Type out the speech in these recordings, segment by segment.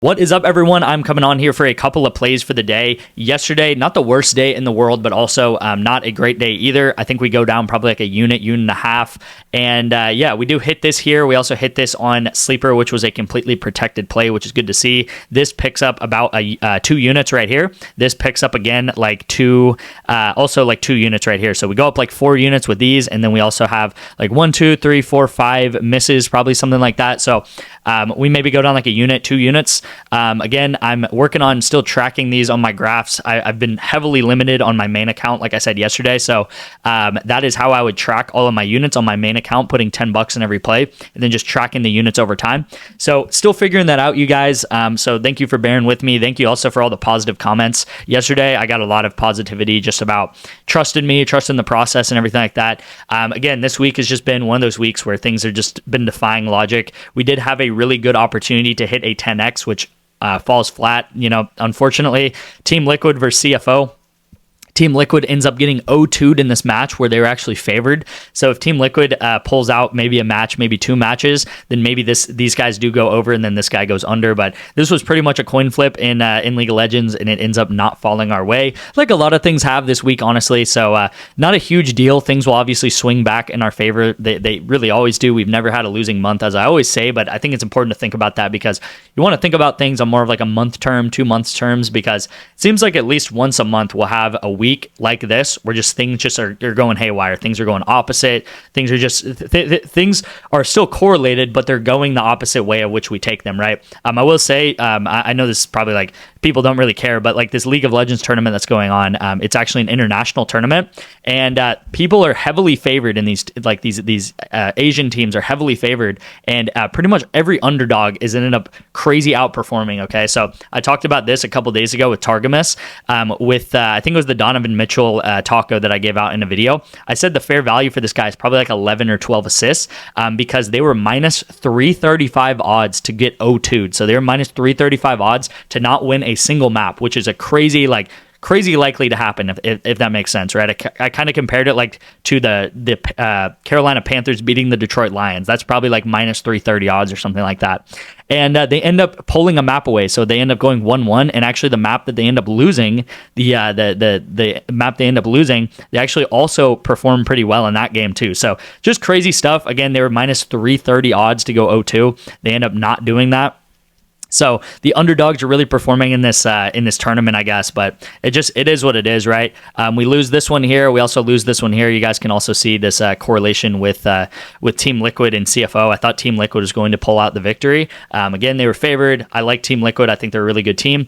What is up, everyone? I'm coming on here for a couple of plays for the day. Yesterday, not the worst day in the world, but also not a great day either. I think we go down probably like a unit and a half. And yeah, we do hit this here. We also hit this on Sleeper, which was a completely protected play, which is good to see. This picks up about 2 units right here. This picks up again like also like 2 units right here. So we go up like 4 units with these, and then we also have like 1, 2, 3, 4, 5 misses, probably something like that. So we maybe go down like a unit, 2 units. Again, I'm working on still tracking these on my graphs. I've been heavily limited on my main account, like I said yesterday. So that is how I would track all of my units on my main account, putting $10 in every play, and then just tracking the units over time. So still figuring that out, you guys. So thank you for bearing with me. Thank you also for all the positive comments. Yesterday, I got a lot of positivity just about trusting me, trusting the process and everything like that. Again, this week has just been one of those weeks where things have just been defying logic. We did have a really good opportunity to hit a 10x, which falls flat. Unfortunately, Team Liquid versus CFO. Team Liquid ends up getting 0-2'd in this match where they were actually favored. So if Team Liquid pulls out maybe a match, maybe 2 matches, then maybe these guys do go over and then this guy goes under. But this was pretty much a coin flip in League of Legends, and it ends up not falling our way, like a lot of things have this week, honestly. So not a huge deal. Things will obviously swing back in our favor. They really always do. We've never had a losing month, as I always say, but I think it's important to think about that because you want to think about things on more of like a month term, 2 months terms, because it seems like at least once a month we'll have a week like this where things are going haywire. Things are going opposite. Things are just things are still correlated, but they're going the opposite way of which we take them, right? I will say, I know this is probably like people don't really care, but like this League of Legends tournament that's going on, it's actually an international tournament, and people are heavily favored in these Asian teams are heavily favored, and pretty much every underdog is ended up crazy outperforming. Okay, so I talked about this a couple days ago with Targamas, with I think it was the Donovan Mitchell taco that I gave out in a video. I said the fair value for this guy is probably like 11 or 12 assists, because they were minus 335 odds to get 0-2'd. So they were minus 335 odds to not win a single map, which is a crazy likely to happen if that makes sense, right? I kind of compared it like to the Carolina Panthers beating the Detroit Lions. That's probably like minus 330 odds or something like that. And they end up pulling a map away, so they end up going 1-1. And actually, the map that they end up losing, the map they end up losing, they actually also performed pretty well in that game too. So just crazy stuff. Again, they were minus 330 odds to go 0-2. They end up not doing that. So the underdogs are really performing in this tournament, I guess, but it is what it is, right? We lose this one here. We also lose this one here. You guys can also see this correlation with Team Liquid and CFO. I thought Team Liquid was going to pull out the victory. Again, they were favored. I like Team Liquid. I think they're a really good team.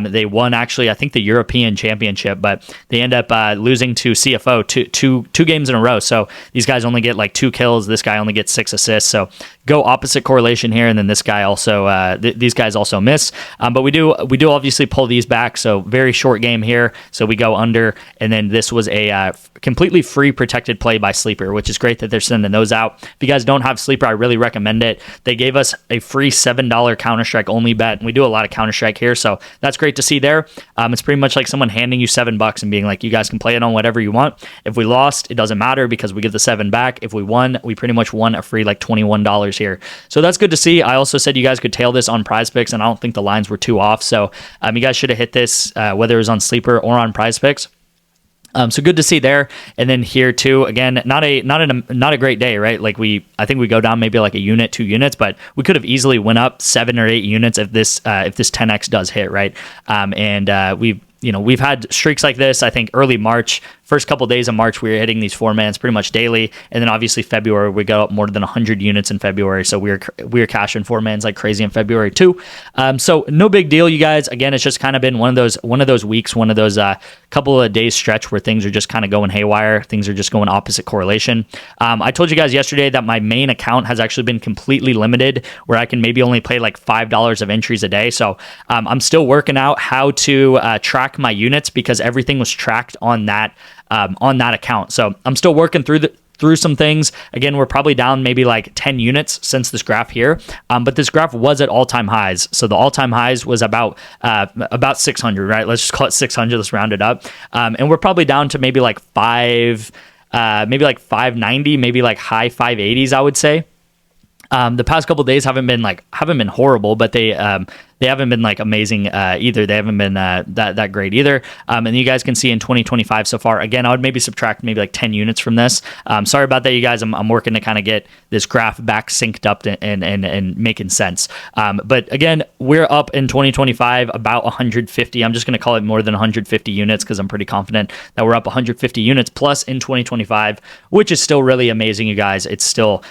They won actually, I think, the European Championship, but they end up losing to CFO two games in a row. So these guys only get like 2 kills. This guy only gets 6 assists. So go opposite correlation here, and then this guy also these guys also miss, but we do obviously pull these back. So very short game here, so we go under, and then this was a completely free protected play by Sleeper, which is great that they're sending those out. If you guys don't have Sleeper, I really recommend it. They gave us a free $7 Counter-Strike only bet, and we do a lot of Counter-Strike here, so that's great to see there. It's pretty much like someone handing you $7 and being like, you guys can play it on whatever you want. If we lost, it doesn't matter because we give the 7 back. If we won, we pretty much won a free like $21 here. So that's good to see. I also said you guys could tail this on PrizePicks, and I don't think the lines were too off. So you guys should have hit this whether it was on Sleeper or on PrizePicks. So good to see there. And then here too, again, not a great day, right? Like I think we go down maybe like a unit, 2 units, but we could have easily went up 7 or 8 units if this 10x does hit, right? We've had streaks like this. I think early March, first couple days of March, we were hitting these 4-mans pretty much daily, and then obviously February we got up more than 100 units in February. So we were cashing 4-mans like crazy in February too. So no big deal, you guys. Again, it's just kind of been one of those weeks, one of those couple of days stretch where things are just kind of going haywire. Things are just going opposite correlation. I told you guys yesterday that my main account has actually been completely limited, where I can maybe only play like $5 of entries a day. So I'm still working out how to track my units because everything was tracked on that account. So I'm still working through some things. Again, we're probably down maybe like 10 units since this graph here, but this graph was at all-time highs. So the all-time highs was about 600, right? Let's just call it 600. Let's round it up, and we're probably down to maybe like 590, maybe like high 580s, I would say. The past couple of days haven't been horrible, but they they haven't been like amazing either. They haven't been that great either. And you guys can see in 2025 so far, again, I would maybe subtract maybe like 10 units from this. Sorry about that, you guys. I'm working to kind of get this graph back synced up and making sense. But again, we're up in 2025 about 150. I'm just going to call it more than 150 units because I'm pretty confident that we're up 150 units plus in 2025, which is still really amazing, you guys. It's still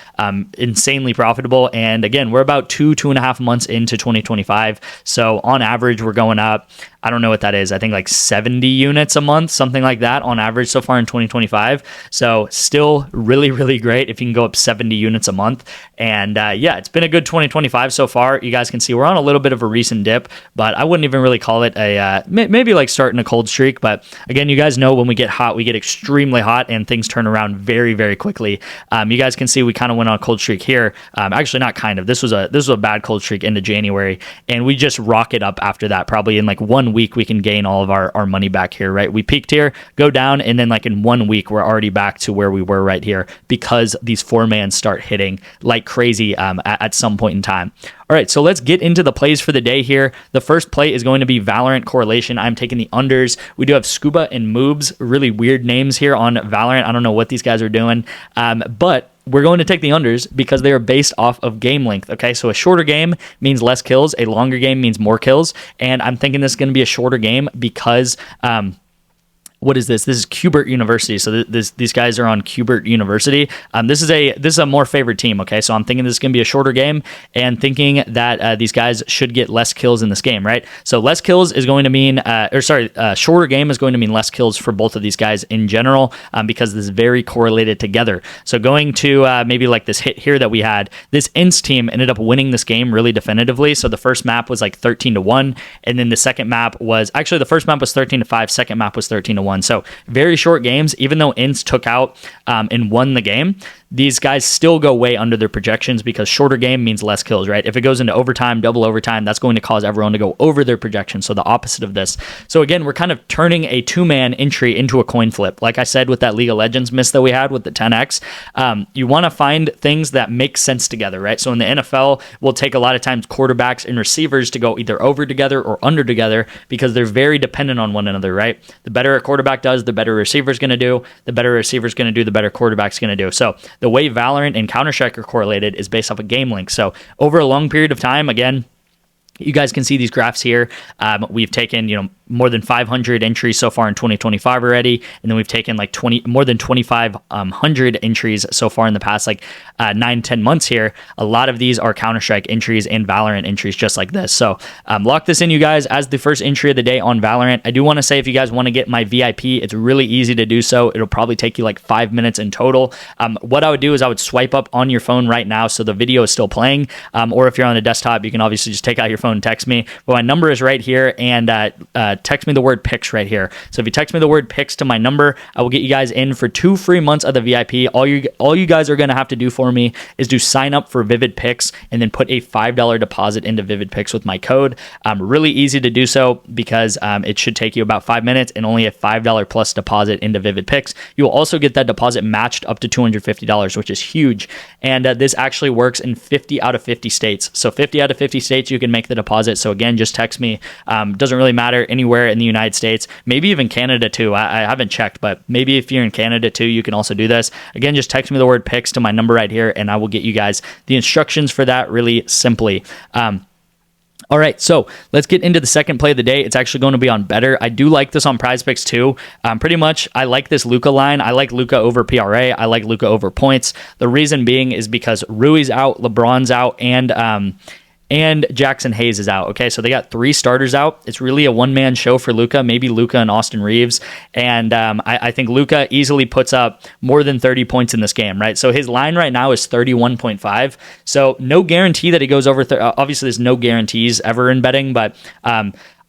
insanely profitable. And again, we're about 2.5 months into 2025. So on average, we're going up, I don't know what that is. I think like 70 units a month, something like that on average so far in 2025. So still really, really great if you can go up 70 units a month. And yeah, it's been a good 2025 so far. You guys can see we're on a little bit of a recent dip, but I wouldn't even really call it a, maybe like starting a cold streak. But again, you guys know when we get hot, we get extremely hot and things turn around very, very quickly. You guys can see we kind of went on a cold streak here. Actually, not kind of. This was a bad cold streak into January, and we just rocket up after that. Probably in like 1 week, we can gain all of our money back here, right? We peaked here, go down, and then like in 1 week, we're already back to where we were right here because these 4-mans start hitting like crazy at some point in time. All right, so let's get into the plays for the day here. The first play is going to be Valorant correlation. I'm taking the unders. We do have Scuba and Moobs, really weird names here on Valorant. I don't know what these guys are doing, but we're going to take the unders because they are based off of game length. Okay, so a shorter game means less kills. A longer game means more kills. And I'm thinking this is going to be a shorter game because what is this? This is Qbert University. So these guys are on Qbert University. This is a more favored team. Okay, so I'm thinking this is going to be a shorter game, and thinking that these guys should get less kills in this game, right? So less kills is going to mean, shorter game is going to mean less kills for both of these guys in general, because this is very correlated together. So going to maybe like this hit here that we had, this Ints team ended up winning this game really definitively. So the first map was like 13-1, and then the second map was actually the first map was 13-5, second map was 13-1. So very short games, even though Ints took out and won the game, these guys still go way under their projections because shorter game means less kills, right? If it goes into overtime, double overtime, that's going to cause everyone to go over their projections. So the opposite of this. So again, we're kind of turning a 2-man entry into a coin flip. Like I said, with that League of Legends miss that we had with the 10X, you want to find things that make sense together, right? So in the NFL, we'll take a lot of times quarterbacks and receivers to go either over together or under together because they're very dependent on one another, right? The better a quarterback does, the better a receiver's going to do. The better a receiver's going to do, the better quarterback's going to do. So the way Valorant and Counter-Strike are correlated is based off of game length. So over a long period of time, again, you guys can see these graphs here. We've taken, more than 500 entries so far in 2025 already, and then we've taken like more than 2,500 entries so far in the past 9-10 months here. A lot of these are Counter-Strike entries and Valorant entries just like this. So lock this in, you guys, as the first entry of the day on Valorant. I do want to say if you guys want to get my VIP, it's really easy to do so. It'll probably take you like 5 minutes in total. What I would do is I would swipe up on your phone right now so the video is still playing, or if you're on the desktop, you can obviously just take out your phone and text me. But my number is right here, and text me the word PICKS right here. So if you text me the word PICKS to my number, I will get you guys in for 2 free months of the VIP. All you guys are going to have to do for me is to sign up for Vivid Picks and then put a $5 deposit into Vivid Picks with my code. Really easy to do so because it should take you about 5 minutes and only a $5 plus deposit into Vivid Picks. You will also get that deposit matched up to $250, which is huge. And this actually works in 50 out of 50 states. So 50 out of 50 states, you can make the deposit. So again, just text me. Doesn't really matter, anywhere in the United States, maybe even Canada too. I haven't checked, but maybe if you're in Canada too, you can also do this. Again, just text me the word PICKS to my number right here, and I will get you guys the instructions for that really simply. All right, so let's get into the second play of the day. It's actually going to be on better. I do like this on PrizePicks too. Pretty much, I like this Luka line. I like Luka over PRA. I like Luka over points. The reason being is because Rui's out, LeBron's out, and Jackson Hayes is out. Okay, so they got 3 starters out. It's really a one-man show for Luka, maybe Luka and Austin Reeves. And I think Luka easily puts up more than 30 points in this game, right? So his line right now is 31.5. So no guarantee that he goes over. Obviously, there's no guarantees ever in betting, but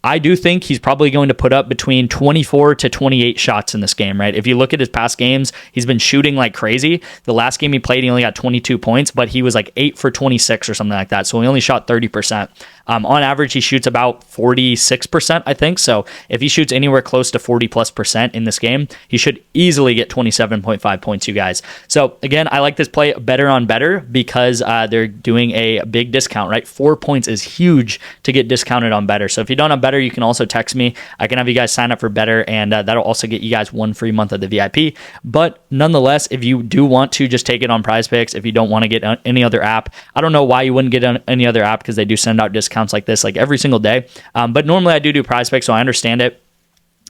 I do think he's probably going to put up between 24 to 28 shots in this game, right? If you look at his past games, he's been shooting like crazy. The last game he played, he only got 22 points, but he was like 8 for 26 or something like that. So he only shot 30%. On average, he shoots about 46%, I think. So if he shoots anywhere close to 40+% in this game, he should easily get 27.5 points, you guys. So again, I like this play better on better because they're doing a big discount, right? 4 points is huge to get discounted on better. So if you don't have better, you can also text me. I can have you guys sign up for better, and that'll also get you guys 1 free month of the VIP. But nonetheless, if you do want to just take it on PrizePicks, if you don't want to get any other app, I don't know why you wouldn't get on any other app, because they do send out discounts like this like every single day. But normally I do PrizePicks, so I understand it.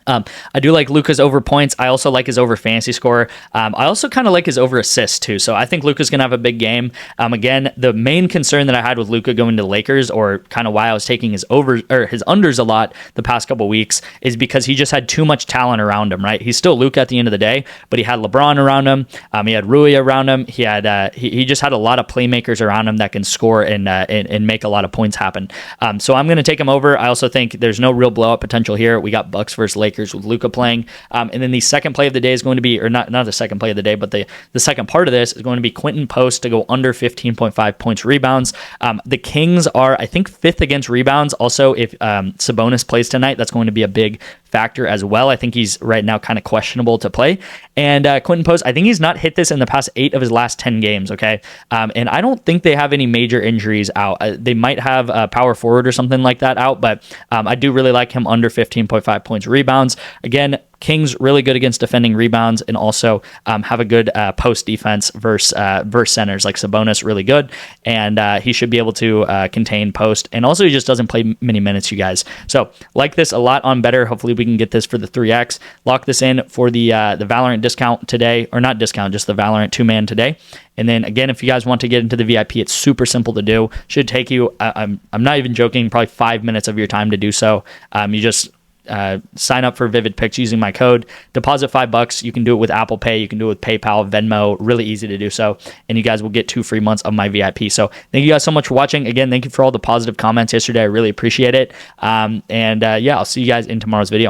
I do like Luka's over points. I also like his over fantasy score. I also kind of like his over assists too. So I think Luka's going to have a big game. Again, the main concern that I had with Luka going to the Lakers, or kind of why I was taking his overs or his unders a lot the past couple weeks, is because he just had too much talent around him, right? He's still Luka at the end of the day, but he had LeBron around him. He had Rui around him. He had he just had a lot of playmakers around him that can score and make a lot of points happen. So I'm going to take him over. I also think there's no real blowout potential here. We got Bucks versus Lakers with Luka playing. And then the second play of the day is going to be, or not the second play of the day, but the second part of this is going to be Quentin Post to go under 15.5 points rebounds. The Kings are, I think, 5th against rebounds. Also, if Sabonis plays tonight, that's going to be a big factor as well. I think he's right now kind of questionable to play. And Quentin Post, I think he's not hit this in the past 8 of his last 10 games, okay? And I don't think they have any major injuries out. They might have a power forward or something like that out, but I do really like him under 15.5 points rebounds. Again, Kings really good against defending rebounds, and also have a good post defense versus centers like Sabonis, really good, and he should be able to contain post, and also he just doesn't play many minutes, you guys. So like this a lot on better. Hopefully we can get this for the 3x. Lock this in for the Valorant discount today, or not discount, just the Valorant 2-man today. And then again, if you guys want to get into the VIP, it's super simple to do. Should take you, I'm not even joking, probably 5 minutes of your time to do so. You just sign up for Vivid Picks using my code, deposit $5. You can do it with Apple Pay, you can do it with PayPal, Venmo, really easy to do so, and you guys will get 2 free months of my VIP. So thank you guys so much for watching. Again, thank you for all the positive comments yesterday. I really appreciate it. Yeah, I'll see you guys in tomorrow's video.